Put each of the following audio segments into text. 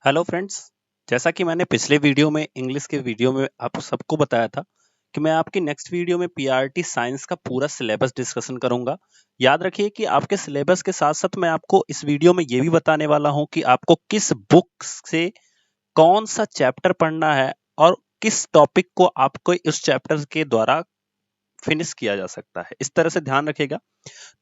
Hello friends. जैसा कि मैंने पिछले वीडियो में इंग्लिश के वीडियो में आप सबको बताया था कि मैं आपकी नेक्स्ट वीडियो में पीआरटी साइंस का पूरा सिलेबस डिस्कशन करूंगा। याद रखिए कि आपके सिलेबस के साथ साथ मैं आपको इस वीडियो में ये भी बताने वाला हूं कि आपको किस बुक से कौन सा चैप्टर पढ़ना है और किस टॉपिक को आपको इस चैप्टर के द्वारा फिनिश किया जा सकता है। इस तरह से ध्यान रखिएगा।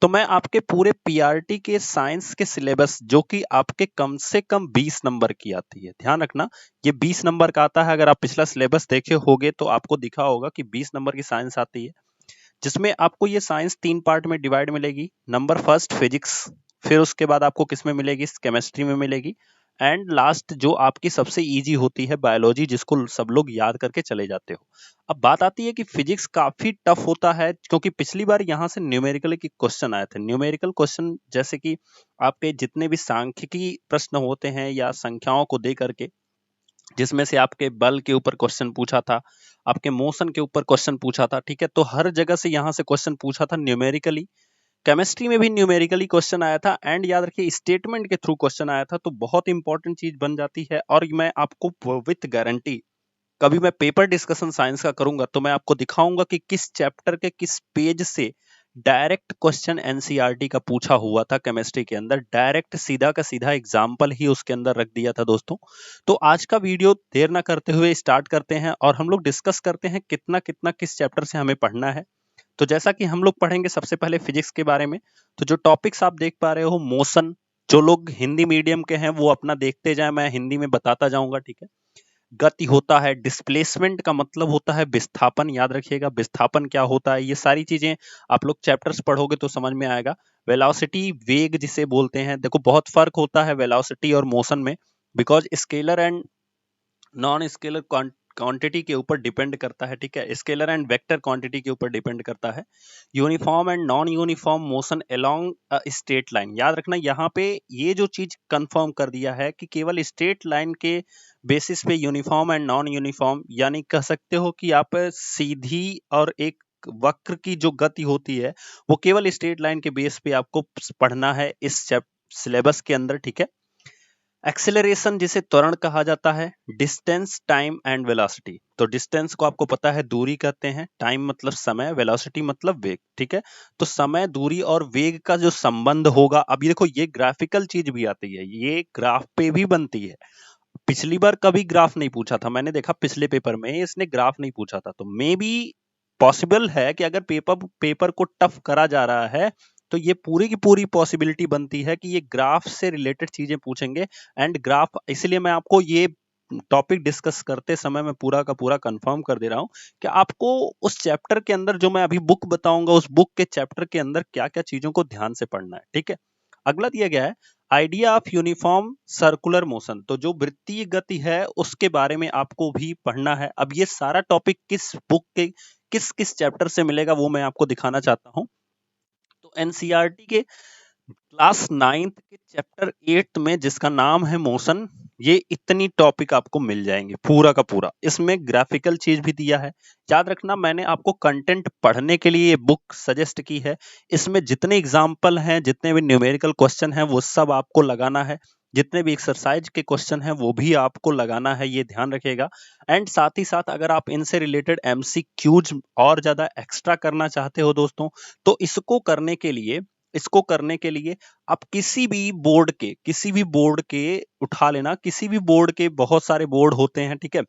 तो मैं आपके पूरे पीआरटी के साइंस के सिलेबस जो कि आपके कम से कम 20 नंबर की आती है, ध्यान रखना ये 20 नंबर का आता है। अगर आप पिछला सिलेबस देखे होगे तो आपको दिखा होगा कि 20 नंबर की साइंस आती है, जिसमें आपको ये साइंस 3 पार्ट में डिवाइड मिलेगी। नंबर फर्स्ट फिजिक्स, फिर उसके बाद आपको किस में मिलेगी, केमिस्ट्री में मिलेगी, एंड लास्ट जो आपकी सबसे इजी होती है बायोलॉजी, जिसको सब लोग याद करके चले जाते हो। अब बात आती है कि फिजिक्स काफी टफ होता है, क्योंकि पिछली बार यहाँ से न्यूमेरिकल के क्वेश्चन आए थे। न्यूमेरिकल क्वेश्चन जैसे कि आपके जितने भी सांख्यिकी प्रश्न होते हैं या संख्याओं को दे करके, जिसमें से आपके बल के ऊपर क्वेश्चन पूछा था, आपके मोशन के ऊपर क्वेश्चन पूछा था, ठीक है। तो हर जगह से यहाँ से क्वेश्चन पूछा था न्यूमेरिकली। केमिस्ट्री में भी न्यूमेरिकली क्वेश्चन आया था, एंड याद रखिए स्टेटमेंट के थ्रू क्वेश्चन आया था। तो बहुत इंपॉर्टेंट चीज बन जाती है। और मैं आपको विथ गारंटी, कभी मैं पेपर डिस्कशन साइंस का करूंगा तो मैं आपको दिखाऊंगा कि किस चैप्टर के किस पेज से डायरेक्ट क्वेश्चन एनसीईआरटी का पूछा हुआ था। केमिस्ट्री के अंदर डायरेक्ट सीधा का सीधा एग्जाम्पल ही उसके अंदर रख दिया था दोस्तों। तो आज का वीडियो देर ना करते हुए स्टार्ट करते हैं और हम लोग डिस्कस करते हैं कितना कितना किस चैप्टर से हमें पढ़ना है। तो जैसा कि हम लोग पढ़ेंगे सबसे पहले फिजिक्स के बारे में। तो जो टॉपिक्स आप देख पा रहे हो, मोशन, जो लोग हिंदी मीडियम के हैं वो अपना देखते जाए, मैं हिंदी में बताता जाऊंगा, ठीक है। गति होता है, डिस्प्लेसमेंट का मतलब होता है विस्थापन, याद रखिएगा विस्थापन क्या होता है। ये सारी चीजें आप लोग चैप्टर्स पढ़ोगे तो समझ में आएगा। वेलोसिटी, वेग जिसे बोलते हैं, देखो बहुत फर्क होता है वेलोसिटी और मोशन में, because scalar and non scalar quantity के ऊपर डिपेंड करता है, ठीक है। स्केलर एंड वेक्टर क्वांटिटी के ऊपर डिपेंड करता है। Uniform and non uniform motion along a straight line, याद रखना यहाँ पे ये जो चीज कंफर्म कर दिया है कि केवल स्ट्रेट लाइन के बेसिस पे यूनिफॉर्म एंड नॉन यूनिफॉर्म, यानी कह सकते हो कि आप सीधी और एक वक्र की जो गति होती है वो केवल स्ट्रेट लाइन के बेस पे आपको पढ़ना है इस सिलेबस के अंदर, ठीक है। एक्सेलरेशन जिसे त्वरण कहा जाता है, डिस्टेंस, टाइम एंड वेलोसिटी। तो डिस्टेंस को आपको पता है दूरी कहते हैं, टाइम मतलब समय, वेलोसिटी मतलब वेग, ठीक है। तो समय, दूरी और वेग का जो संबंध होगा, अब ये देखो ये ग्राफिकल चीज भी आती है, ये ग्राफ पे भी बनती है। पिछली बार कभी ग्राफ नहीं पूछा था, मैंने देखा पिछले पेपर में इसने ग्राफ नहीं पूछा था। तो मे बी पॉसिबल है कि अगर पेपर पेपर को टफ करा जा रहा है तो ये पूरी की पूरी पॉसिबिलिटी बनती है कि ये ग्राफ से रिलेटेड चीजें पूछेंगे। एंड ग्राफ, इसलिए मैं आपको ये टॉपिक डिस्कस करते समय मैं पूरा का पूरा कंफर्म कर दे रहा हूं कि आपको उस चैप्टर के अंदर जो मैं अभी बुक बताऊंगा उस बुक के चैप्टर के अंदर क्या क्या चीजों को ध्यान से पढ़ना है, ठीक है। अगला दिया गया है idea of uniform circular motion. तो जो वृत्तीय गति है उसके बारे में आपको भी पढ़ना है। अब ये सारा टॉपिक किस बुक के किस किस चैप्टर से मिलेगा वो मैं आपको दिखाना चाहता हूं। तो एनसीईआरटी के क्लास 9th के चैप्टर 8 में, जिसका नाम है मोशन, ये इतनी टॉपिक आपको मिल जाएंगे पूरा का पूरा। इसमें ग्राफिकल चीज भी दिया है। याद रखना मैंने आपको कंटेंट पढ़ने के लिए ये बुक सजेस्ट की है। इसमें जितने एग्जाम्पल हैं, जितने भी न्यूमेरिकल क्वेश्चन हैं वो सब आपको लगाना है, जितने भी एक्सरसाइज के क्वेश्चन हैं वो भी आपको लगाना है, ये ध्यान रखिएगा। एंड साथ ही साथ अगर आप इनसे रिलेटेड एमसीक्यूज और ज्यादा एक्स्ट्रा करना चाहते हो दोस्तों, तो इसको करने के लिए आप किसी भी बोर्ड के उठा लेना। किसी भी बोर्ड के बहुत सारे बोर्ड होते हैं, ठीक है।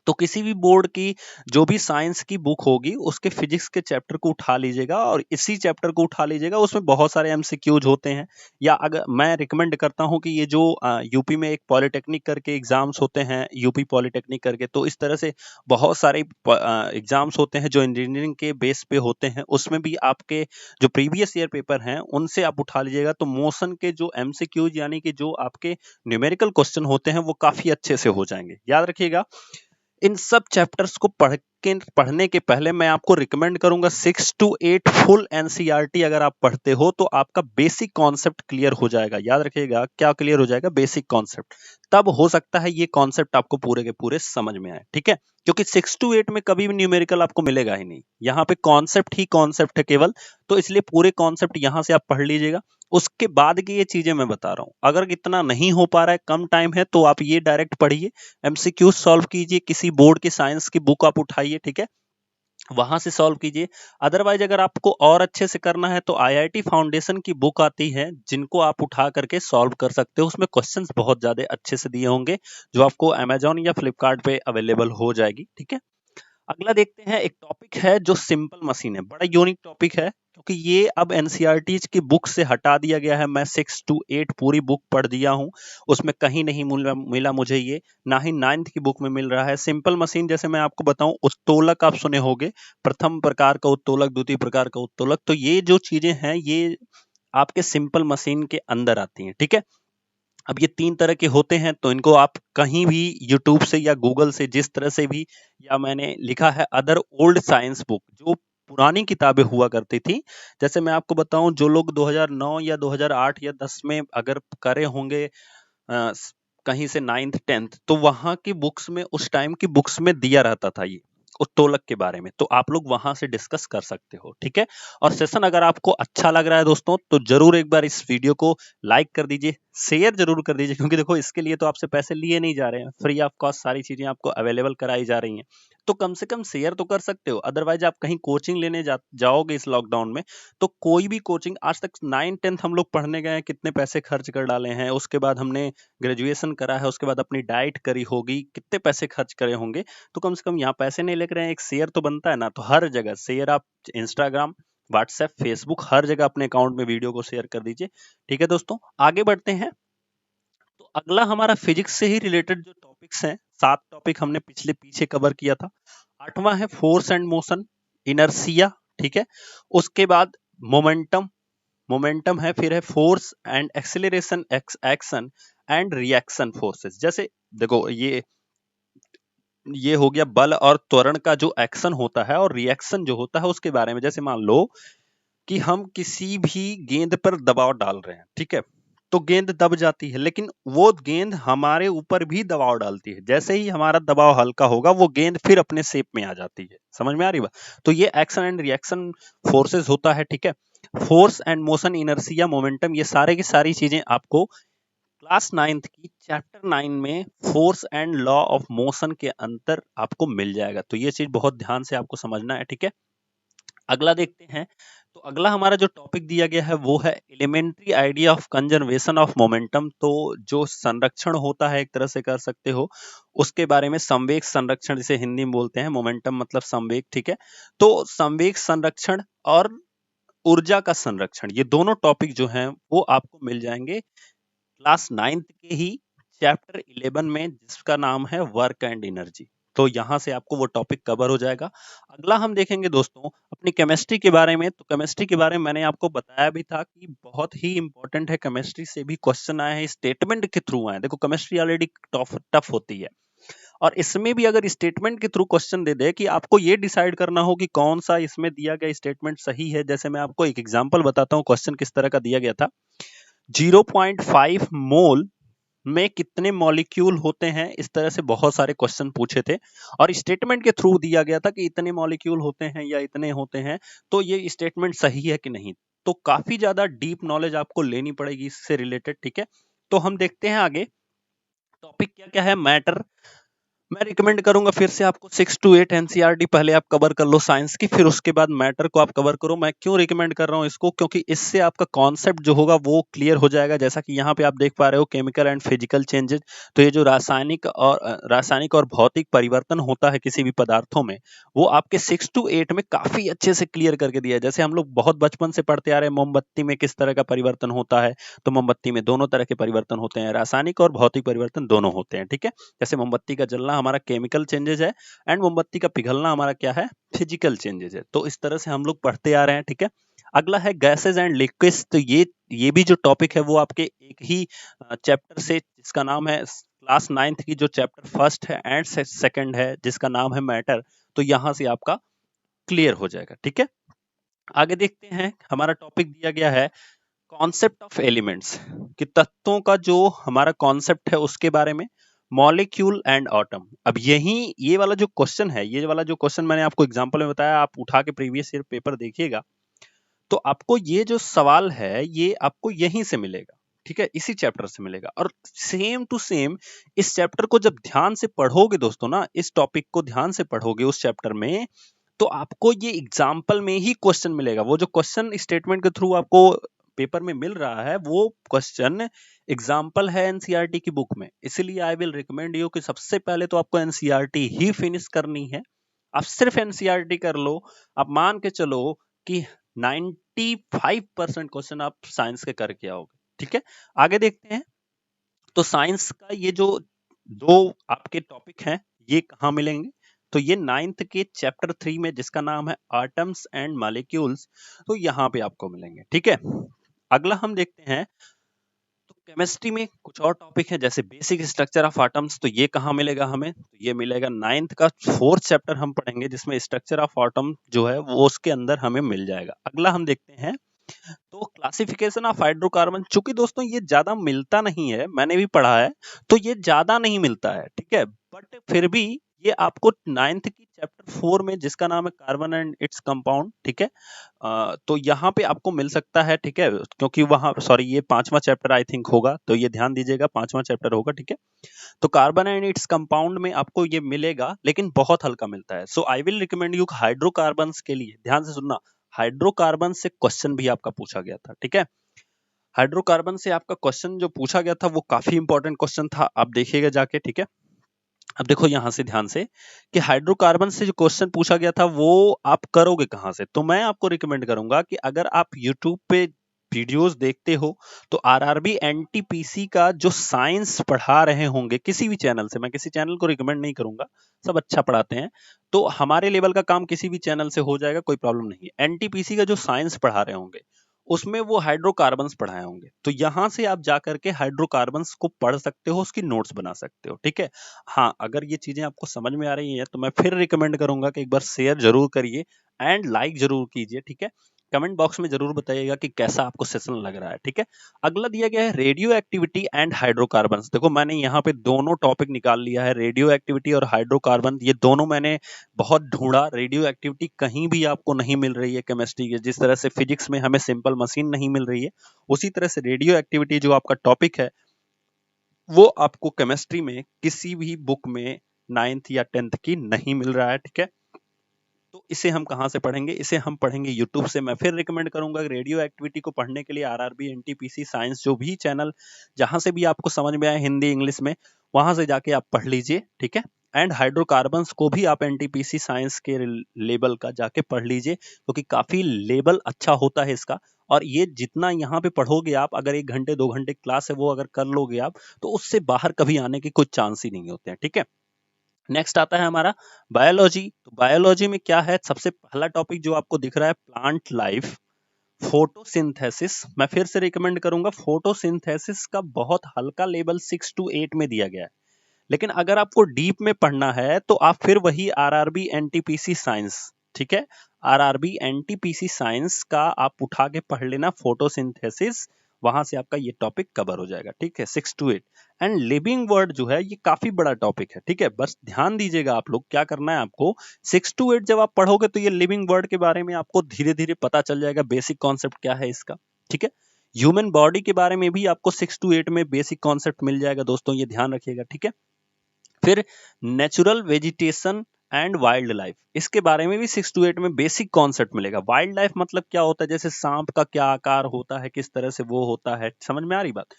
तो किसी भी बोर्ड की जो भी साइंस की बुक होगी उसके फिजिक्स के चैप्टर को उठा लीजिएगा और इसी चैप्टर को उठा लीजिएगा। उसमें बहुत सारे एमसीक्यूज होते हैं। या अगर मैं रिकमेंड करता हूं कि ये जो यूपी में एक पॉलिटेक्निक करके एग्जाम्स होते हैं, यूपी पॉलिटेक्निक करके, तो इस तरह से बहुत सारे एग्जाम्स होते हैं जो इंजीनियरिंग के बेस पे होते हैं। उसमें भी आपके जो प्रीवियस ईयर पेपर हैं उनसे आप उठा लीजिएगा। तो मोशन के जो एमसीक्यूज यानी कि जो आपके न्यूमेरिकल क्वेश्चन होते हैं वो काफी अच्छे से हो जाएंगे, याद रखिएगा। इन सब चैप्टर्स को पढ़ने के पहले मैं आपको रिकमेंड करूंगा 6 to 8 फुल एनसीईआरटी अगर आप पढ़ते हो तो आपका बेसिक कॉन्सेप्ट क्लियर हो जाएगा। याद रखिएगा क्या क्लियर हो जाएगा, बेसिक कॉन्सेप्ट। तब हो सकता है ये कॉन्सेप्ट आपको पूरे के पूरे समझ में आए, ठीक है। क्योंकि 6 to 8 में कभी भी न्यूमेरिकल आपको मिलेगा ही नहीं, यहाँ पे कॉन्सेप्ट ही कॉन्सेप्ट है केवल। तो इसलिए पूरे कॉन्सेप्ट यहाँ से आप पढ़ लीजिएगा। उसके बाद की ये चीजें मैं बता रहा हूँ। अगर इतना नहीं हो पा रहा है, कम टाइम है, तो आप ये डायरेक्ट पढ़िए, एमसीक्यू सॉल्व कीजिए, किसी बोर्ड की साइंस की बुक आप उठाइए, ठीक है, वहां से सॉल्व कीजिए। अदरवाइज अगर आपको और अच्छे से करना है तो आईआईटी फाउंडेशन की बुक आती है, जिनको आप उठा करके सॉल्व कर सकते हो। उसमें क्वेश्चंस बहुत ज्यादा अच्छे से दिए होंगे, जो आपको अमेजोन या फ्लिपकार्ट पे अवेलेबल हो जाएगी, ठीक है। अगला देखते हैं, एक टॉपिक है जो सिंपल मशीन है, बड़ा यूनिक टॉपिक है, क्योंकि ये अब एनसीईआरटी की बुक से हटा दिया गया है। मैं 6 to 8 पूरी बुक पढ़ दिया हूं, उसमें कहीं नहीं मिला मुझे ये, ना ही 9th की बुक में मिल रहा है। सिंपल मशीन, जैसे मैं आपको बताऊं, उत्तोलक आप सुने होंगे, प्रथम प्रकार का उत्तोलक, द्वितीय प्रकार का उत्तोलक, तो ये जो चीजें हैं ये आपके सिंपल मशीन के अंदर आती हैं, ठीक है। अब ये 3 तरह के होते हैं, तो इनको आप कहीं भी यूट्यूब से या गूगल से, जिस तरह से भी, या मैंने लिखा है अदर ओल्ड साइंस बुक, जो पुरानी किताबें हुआ करती थी। जैसे मैं आपको बताऊं, जो लोग 2009 या 2008 या 10 में अगर करे होंगे कहीं से 9th 10th, तो वहां की बुक्स में, उस टाइम की बुक्स में दिया रहता था ये उत्तोलक के बारे में, तो आप लोग वहां से डिस्कस कर सकते हो, ठीक है। और सेशन अगर आपको अच्छा लग रहा है दोस्तों, तो जरूर एक बार इस वीडियो को लाइक कर दीजिए, शेयर जरूर कर दीजिए, क्योंकि देखो इसके लिए तो आपसे पैसे लिए नहीं जा रहे हैं, फ्री ऑफ कॉस्ट सारी चीजें आपको अवेलेबल कराई जा रही हैं। तो कम से कम शेयर तो कर सकते हो। अदरवाइज आप कहीं कोचिंग लेने जाओगे इस लॉकडाउन में, तो कोई भी कोचिंग, आज तक 9th 10th हम लोग पढ़ने गए हैं, कितने पैसे खर्च कर डाले हैं, उसके बाद हमने ग्रेजुएशन करा है, उसके बाद अपनी डाइट करी होगी, कितने पैसे खर्च करे होंगे, तो कम से कम यहाँ पैसे नहीं लग रहे हैं, एक शेयर तो बनता है ना। तो हर जगह शेयर, आप इंस्टाग्राम, व्हाट्सएप, फेसबुक, हर जगह अपने अकाउंट में वीडियो को शेयर कर दीजिए, ठीक है दोस्तों। आगे बढ़ते हैं, तो अगला हमारा फिजिक्स से ही रिलेटेड जो टॉपिक्स हैं, 7 टॉपिक हमने पिछले पीछे कवर किया था। 8वां है फोर्स एंड मोशन, इनर्सिया, ठीक है। उसके बाद मोमेंटम, मोमेंटम है, फिर है force and acceleration, action and reaction forces. जैसे देखो, ये हो गया बल और त्वरण का जो एक्शन होता है, और रिएक्शन जो होता है उसके बारे में। जैसे मान लो कि हम किसी भी गेंद पर दबाव डाल रहे हैं, ठीक है, तो गेंद दब जाती है, लेकिन वो गेंद हमारे ऊपर भी दबाव डालती है। जैसे ही हमारा दबाव हल्का होगा, वो गेंद फिर अपने शेप में आ जाती है। समझ में आ रही बात? तो ये एक्शन एंड रिएक्शन फोर्सेस होता है, ठीक है। Force and motion, inertia, momentum, ये सारे की सारी चीजें आपको क्लास 9th की चैप्टर 9 में force and law of motion के अंतर आपको मिल जाएगा। तो ये चीज बहुत ध्यान से आपको समझना है, ठीक है। अगला देखते हैं, तो अगला हमारा जो टॉपिक दिया गया है वो है elementary idea of conservation of momentum. तो जो संरक्षण होता है, एक तरह से कर सकते हो, उसके बारे में, संवेग संरक्षण जिसे हिंदी में बोलते हैं, मोमेंटम मतलब संवेग, ठीक है। तो संवेग संरक्षण और ऊर्जा का संरक्षण, ये दोनों टॉपिक जो हैं वो आपको मिल जाएंगे क्लास 9th के ही चैप्टर 11 में, जिसका नाम है वर्क एंड एनर्जी। तो यहां से आपको वो टॉपिक कवर हो जाएगा। अगला हम देखेंगे दोस्तों अपनी केमिस्ट्री के बारे में। तो केमिस्ट्री के बारे में मैंने आपको बताया भी था कि बहुत ही इंपॉर्टेंट है, केमिस्ट्री से भी क्वेश्चन आए हैं, स्टेटमेंट के थ्रू आए। देखो केमिस्ट्री ऑलरेडी टफ होती है, और इसमें भी अगर स्टेटमेंट के थ्रू क्वेश्चन दे दे कि आपको ये डिसाइड करना हो कि कौन सा इसमें दिया गया स्टेटमेंट सही है। जैसे मैं आपको एक एग्जांपल बताता हूँ, क्वेश्चन किस तरह का दिया गया था। 0.5 मोल में कितने मॉलिक्यूल होते हैं, इस तरह से बहुत सारे क्वेश्चन पूछे थे, और स्टेटमेंट के थ्रू दिया गया था कि इतने मॉलिक्यूल होते हैं या इतने होते हैं, तो ये स्टेटमेंट सही है कि नहीं। तो काफी ज्यादा डीप नॉलेज आपको लेनी पड़ेगी इससे रिलेटेड, ठीक है। तो हम देखते हैं आगे टॉपिक क्या क्या है। मैटर, मैं रिकमेंड करूंगा फिर से आपको 6 to 8 एनसीईआरटी पहले आप कवर कर लो साइंस की, फिर उसके बाद मैटर को आप कवर करो। मैं क्यों रिकमेंड कर रहा हूं इसको, क्योंकि इससे आपका कॉन्सेप्ट जो होगा वो क्लियर हो जाएगा। जैसा कि यहाँ पे आप देख पा रहे हो, केमिकल एंड फिजिकल चेंजेस, तो ये जो रासायनिक और भौतिक परिवर्तन होता है किसी भी पदार्थों में, वो आपके 6 to 8 में काफी अच्छे से क्लियर करके दिया है। जैसे हम लोग बहुत बचपन से पढ़ते आ रहे हैं, मोमबत्ती में किस तरह का परिवर्तन होता है, तो मोमबत्ती में दोनों तरह के परिवर्तन होते हैं, रासायनिक और भौतिक परिवर्तन दोनों होते हैं, ठीक है। जैसे मोमबत्ती का जलना हमारा केमिकल चेंजेस है, एंड मोमबत्ती का पिघलना हमारा क्या है, फिजिकल चेंजेस है। तो इस तरह से हम लोग पढ़ते आ रहे हैं, ठीक है। अगला है गैसेज एंड लिक्विड्स। तो ये भी जो टॉपिक है वो आपके एक ही चैप्टर से, जिसका नाम है क्लास 9th की जो चैप्टर फर्स्ट है एंड सेकंड है, जिसका नाम है मैटर। तो यहां से आपका क्लियर हो जाएगा, ठीक है। आगे देखते हैं, हमारा टॉपिक दिया गया है कॉन्सेप्ट ऑफ एलिमेंट्स, कि तत्वों का जो हमारा कॉन्सेप्ट है उसके बारे में, मॉलिक्यूल एंड एटम। अब ये वाला जो क्वेश्चन है, ये वाला जो क्वेश्चन मैंने आपको एग्जांपल में बताया, आप उठा के प्रीवियस ईयर पेपर देखिएगा, तो आपको ये जो सवाल है ये आपको यहीं से मिलेगा, ठीक है, इसी चैप्टर से मिलेगा। और सेम टू सेम इस चैप्टर को जब ध्यान से पढ़ोगे दोस्तों ना, इस टॉपिक को ध्यान से पढ़ोगे उस चैप्टर में, तो आपको ये एग्जाम्पल में ही क्वेश्चन मिलेगा। वो जो क्वेश्चन स्टेटमेंट के थ्रू आपको पेपर में मिल रहा है वो क्वेश्चन एग्जाम्पल है एनसीईआरटी की बुक में। इसलिए आई विल रिकमेंड यू कि सबसे पहले तो आपको एनसीईआरटी ही फिनिश करनी है। आप सिर्फ एनसीईआरटी कर लो, आप मान के चलो कि 95% क्वेश्चन आप साइंस के करके आओगे, ठीक है। आगे देखते हैं। तो साइंस का ये जो दो आपके टॉपिक हैं ये कहाँ मिलेंगे, तो ये 9th के चैप्टर 3 में जिसका नाम है एटम्स एंड मॉलिक्यूल्स, तो यहाँ पे आपको मिलेंगे, ठीक है। अगला हम देखते हैं, तो केमिस्ट्री में कुछ और टॉपिक है जैसे बेसिक स्ट्रक्चर ऑफ एटम्स, तो ये कहाँ मिलेगा हमें, तो ये मिलेगा 9th का 4th चैप्टर हम पढ़ेंगे जिसमें स्ट्रक्चर ऑफ एटम जो है वो उसके अंदर हमें मिल जाएगा। अगला हम देखते हैं, तो क्लासिफिकेशन ऑफ हाइड्रोकार्बन, चूंकि दोस्तों ये ज्यादा मिलता नहीं है, मैंने भी पढ़ा है, तो ये ज्यादा नहीं मिलता है, ठीक है, बट फिर भी ये आपको 9th की चैप्टर 4 में जिसका नाम है कार्बन एंड इट्स कंपाउंड, ठीक है, तो यहाँ पे आपको मिल सकता है, ठीक है, क्योंकि वहां सॉरी ये 5वां चैप्टर आई थिंक होगा, तो ये ध्यान दीजिएगा 5वां चैप्टर होगा, ठीक है। तो कार्बन एंड इट्स कंपाउंड में आपको ये मिलेगा, लेकिन बहुत हल्का मिलता है। So I will recommend you hydrocarbons के लिए ध्यान से सुनना, हाइड्रोकार्बन से क्वेश्चन भी आपका पूछा गया था, ठीक है। हाइड्रोकार्बन से आपका क्वेश्चन जो पूछा गया था वो काफी इंपॉर्टेंट क्वेश्चन था, आप देखिएगा जाके, ठीक है। अब देखो यहां से ध्यान से कि हाइड्रोकार्बन से जो क्वेश्चन पूछा गया था वो आप करोगे कहां से, तो मैं आपको रिकमेंड करूंगा कि अगर आप यूट्यूब पे वीडियोस देखते हो तो आरआरबी एनटीपीसी का जो साइंस पढ़ा रहे होंगे किसी भी चैनल से, मैं किसी चैनल को रिकमेंड नहीं करूंगा, सब अच्छा पढ़ाते हैं, तो हमारे लेवल का काम किसी भी चैनल से हो जाएगा, कोई प्रॉब्लम नहीं है। एनटीपीसी का जो साइंस पढ़ा रहे होंगे उसमें वो हाइड्रोकार्बन्स पढ़ाए होंगे, तो यहां से आप जाकर के हाइड्रोकार्बन्स को पढ़ सकते हो, उसकी नोट्स बना सकते हो, ठीक है। हाँ, अगर ये चीजें आपको समझ में आ रही है तो मैं फिर रिकमेंड करूंगा कि एक बार शेयर जरूर करिए एंड लाइक जरूर कीजिए, ठीक है। कमेंट बॉक्स में जरूर बताइएगा कि कैसा आपको सेशन लग रहा है, ठीक है। अगला दिया गया है रेडियो एक्टिविटी एंड हाइड्रोकार्बन्स। देखो मैंने यहाँ पे दोनों टॉपिक निकाल लिया है, रेडियो एक्टिविटी और हाइड्रोकार्बन, ये दोनों मैंने बहुत ढूंढा। रेडियो एक्टिविटी कहीं भी आपको नहीं मिल रही है केमिस्ट्री के, जिस तरह से फिजिक्स में हमें सिंपल मशीन नहीं मिल रही है, उसी तरह से रेडियो एक्टिविटी जो आपका टॉपिक है वो आपको केमिस्ट्री में किसी भी बुक में 9th या 10th की नहीं मिल रहा है, ठीक है। तो इसे हम कहाँ से पढ़ेंगे, इसे हम पढ़ेंगे यूट्यूब से। मैं फिर रिकमेंड करूंगा रेडियो एक्टिविटी को पढ़ने के लिए आरआरबी एनटीपीसी साइंस जो भी चैनल जहां से भी आपको समझ में आए हिंदी इंग्लिश में, वहां से जाके आप पढ़ लीजिए, ठीक है। एंड हाइड्रोकार्बन्स को भी आप एनटीपीसी साइंस के लेवल का जाके पढ़ लीजिए, क्योंकि काफी लेवल अच्छा होता है इसका। और ये जितना यहाँ पे पढ़ोगे आप, अगर 1 घंटे 2 घंटे क्लास है वो अगर कर लोगे आप, तो उससे बाहर कभी आने के कोई चांस ही नहीं होते हैं, ठीक है। नेक्स्ट आता है हमारा बायोलॉजी। तो बायोलॉजी में क्या है, सबसे पहला टॉपिक जो आपको दिख रहा है प्लांट लाइफ, फोटोसिंथेसिस। मैं फिर से रिकमेंड करूंगा, फोटोसिंथेसिस का बहुत हल्का लेवल 6 to 8 में दिया गया है, लेकिन अगर आपको डीप में पढ़ना है तो आप फिर वही आरआरबी एनटीपीसी साइंस, ठीक है, आरआरबी एनटीपीसी साइंस का आप उठा के पढ़ लेना फोटोसिंथेसिस, वहां से आपका ये टॉपिक कवर हो जाएगा, ठीक है, 6 to 8। एंड लिविंग वर्ड जो है ये काफी बड़ा टॉपिक है, ठीक है, बस ध्यान दीजिएगा आप लोग, क्या करना है आपको, 6 to 8 जब आप पढ़ोगे तो ये लिविंग वर्ड के बारे में आपको धीरे धीरे पता चल जाएगा, बेसिक कॉन्सेप्ट क्या है इसका, ठीक है। ह्यूमन बॉडी के बारे में भी आपको 6 to 8 में बेसिक कॉन्सेप्ट मिल जाएगा दोस्तों, ये ध्यान रखिएगा, ठीक है। फिर natural vegetation and wild life, इसके बारे में भी 6 to 8 में बेसिक कॉन्सेप्ट मिलेगा। वाइल्ड लाइफ मतलब क्या होता है, जैसे सांप का क्या आकार होता है, किस तरह से वो होता है, समझ में आ रही बात।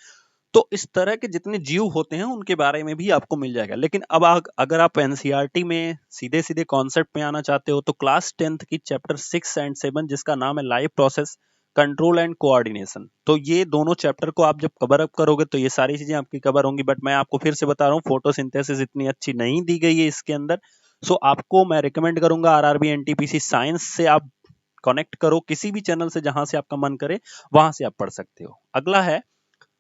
तो इस तरह के जितने जीव होते हैं उनके बारे में भी आपको मिल जाएगा। लेकिन अब अगर आप एनसीईआरटी में सीधे सीधे कॉन्सेप्ट में आना चाहते हो तो क्लास 10th की चैप्टर 6 एंड 7 जिसका नाम है life process control and coordination, तो ये दोनों चैप्टर को आप जब कवर अप करोगे तो ये सारी चीजें आपकी कवर होंगी। बट मैं आपको फिर से बता रहा हूँ, फोटोसिंथेसिस इतनी अच्छी नहीं दी गई है इसके अंदर, सो आपको मैं रिकमेंड करूंगा आरआरबी एनटीपीसी साइंस से आप कनेक्ट करो, किसी भी चैनल से जहां से आपका मन करे वहां से आप पढ़ सकते हो। अगला है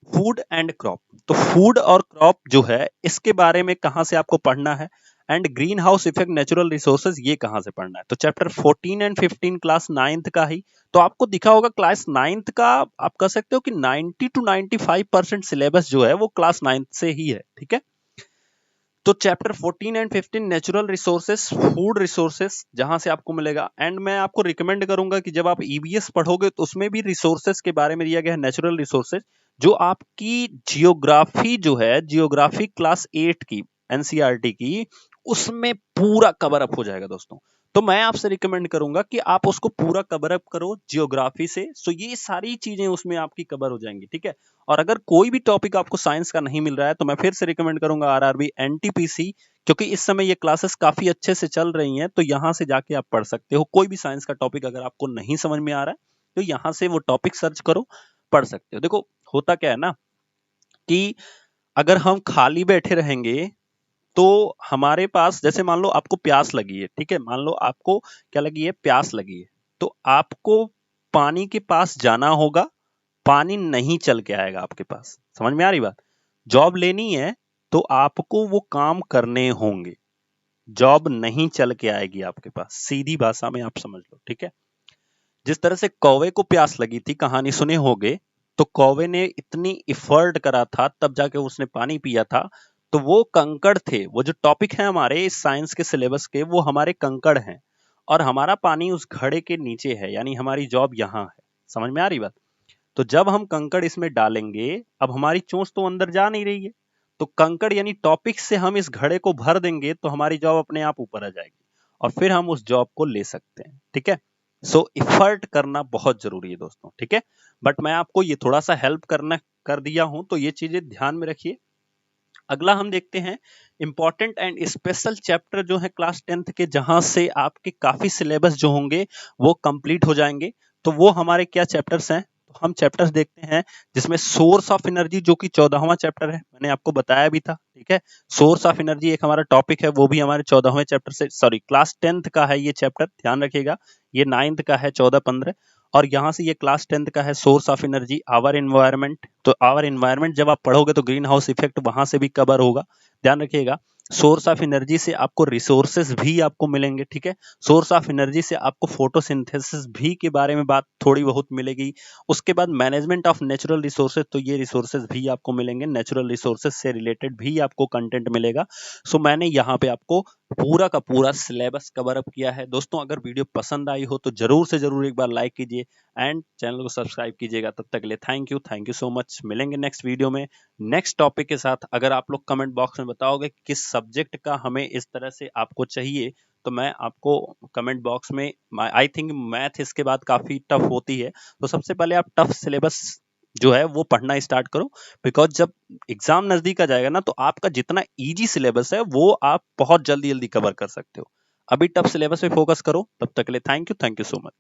फूड एंड क्रॉप। तो फूड और क्रॉप जो है इसके बारे में कहां से आपको पढ़ना है, and green house effect natural resources ये कहां से पढ़ना है, तो चैप्टर 14 एंड 15 क्लास 9th का ही। तो आपको दिखा होगा क्लास 9th का, आप कह सकते हो कि 90 to 95% सिलेबस जो है वो क्लास 9th से ही है, ठीक है। तो chapter 14 and 15 natural resources, food resources, जहां से आपको मिलेगा। एंड मैं आपको रिकमेंड करूंगा कि जब आप ईवीएस पढ़ोगे तो उसमें भी रिसोर्सेस के बारे में दिया गया है, नेचुरल रिसोर्सेस, जो आपकी जियोग्राफी जो है, जियोग्राफी क्लास 8 की एनसीईआरटी की, उसमें पूरा कवर अप हो जाएगा दोस्तों। तो मैं आपसे रिकमेंड करूंगा कि आप उसको पूरा कवर अप करो जियोग्राफी से, सो ये सारी चीजें उसमें आपकी कवर हो जाएंगी, ठीक है। और अगर कोई भी टॉपिक आपको साइंस का नहीं मिल रहा है तो मैं फिर से रिकमेंड करूंगा आरआरबी एनटीपीसी, क्योंकि इस समय ये क्लासेस काफी अच्छे से चल रही हैं, तो यहां से जाके आप पढ़ सकते हो। कोई भी साइंस का टॉपिक अगर आपको नहीं समझ में आ रहा है तो यहां से वो टॉपिक सर्च करो, पढ़ सकते हो। देखो होता क्या है ना कि अगर हम खाली बैठे रहेंगे तो हमारे पास, जैसे मान लो आपको प्यास लगी है, ठीक है, मान लो आपको क्या लगी है, प्यास लगी है, तो आपको पानी के पास जाना होगा, पानी नहीं चल के आएगा आपके पास। समझ में आ रही बात? जॉब लेनी है तो आपको वो काम करने होंगे, जॉब नहीं चल के आएगी आपके पास, सीधी भाषा में आप समझ लो, ठीक है। जिस तरह से कौवे को प्यास लगी थी, कहानी सुने होगे, तो कौवे ने इतनी इफर्ट करा था तब जाके उसने पानी पिया था। तो वो कंकड़ थे, वो जो टॉपिक है हमारे इस साइंस के सिलेबस के, वो हमारे कंकड़ हैं, और हमारा पानी उस घड़े के नीचे है, यानी हमारी जॉब यहाँ है। समझ में आ रही बात? तो जब हम कंकड़ इसमें डालेंगे, अब हमारी चोंच तो अंदर जा नहीं रही है, तो कंकड़ यानी टॉपिक से हम इस घड़े को भर देंगे तो हमारी जॉब अपने आप ऊपर आ जाएगी, और फिर हम उस जॉब को ले सकते हैं, ठीक है। सो इफर्ट करना बहुत जरूरी है दोस्तों, ठीक है। बट मैं आपको ये थोड़ा सा हेल्प करना कर दिया हूं, तो ये चीजें ध्यान में रखिए। अगला हम देखते हैं इंपॉर्टेंट एंड स्पेशल चैप्टर जो है क्लास 10th के, जहां से आपके काफी सिलेबस जो होंगे वो कंप्लीट हो जाएंगे। तो वो हमारे क्या चैप्टर्स हैं, तो हम चैप्टर्स देखते हैं जिसमें सोर्स ऑफ एनर्जी, जो कि 14वां चैप्टर है, मैंने आपको बताया भी था, ठीक है। सोर्स ऑफ एनर्जी एक हमारा टॉपिक है, वो भी हमारे 14वें चैप्टर से, सॉरी क्लास 10th का है ये चैप्टर, ध्यान रखिएगा। ये 9th का है, 14-15, और यहाँ से ये क्लास 10th का है source of energy, our environment. तो आवर एनवायरनमेंट जब आप पढ़ोगे तो ग्रीन हाउस इफेक्ट वहां से भी कवर होगा, ध्यान रखिएगा। सोर्स ऑफ एनर्जी से आपको रिसोर्सेज भी आपको मिलेंगे, ठीक है। सोर्स ऑफ एनर्जी से आपको फोटोसिंथेसिस भी के बारे में बात थोड़ी बहुत मिलेगी। उसके बाद मैनेजमेंट ऑफ नेचुरल रिसोर्सेज, तो ये रिसोर्सेज भी आपको मिलेंगे, नेचुरल रिसोर्सेज से रिलेटेड भी आपको कंटेंट मिलेगा। सो मैंने यहाँ पे आपको पूरा का पूरा सिलेबस कवर अप किया है दोस्तों। अगर वीडियो पसंद आई हो तो जरूर से जरूर एक बार लाइक कीजिए एंड चैनल को सब्सक्राइब कीजिएगा। तब तक के लिए थैंक यू सो मच। मिलेंगे नेक्स्ट वीडियो में नेक्स्ट टॉपिक के साथ। अगर आप लोग कमेंट बॉक्स में बताओगे किस सब्जेक्ट का हमें इस तरह से आपको चाहिए, तो मैं आपको कमेंट बॉक्स में, आई थिंक मैथ इसके बाद काफी टफ होती है, तो सबसे पहले आप टफ सिलेबस जो है वो पढ़ना स्टार्ट करो, बिकॉज जब एग्जाम नजदीक आ जाएगा ना तो आपका जितना इजी सिलेबस है वो आप बहुत जल्दी जल्दी कवर कर सकते हो। अभी टफ सिलेबस पे फोकस करो। तब तक के लिए थैंक यू सो मच।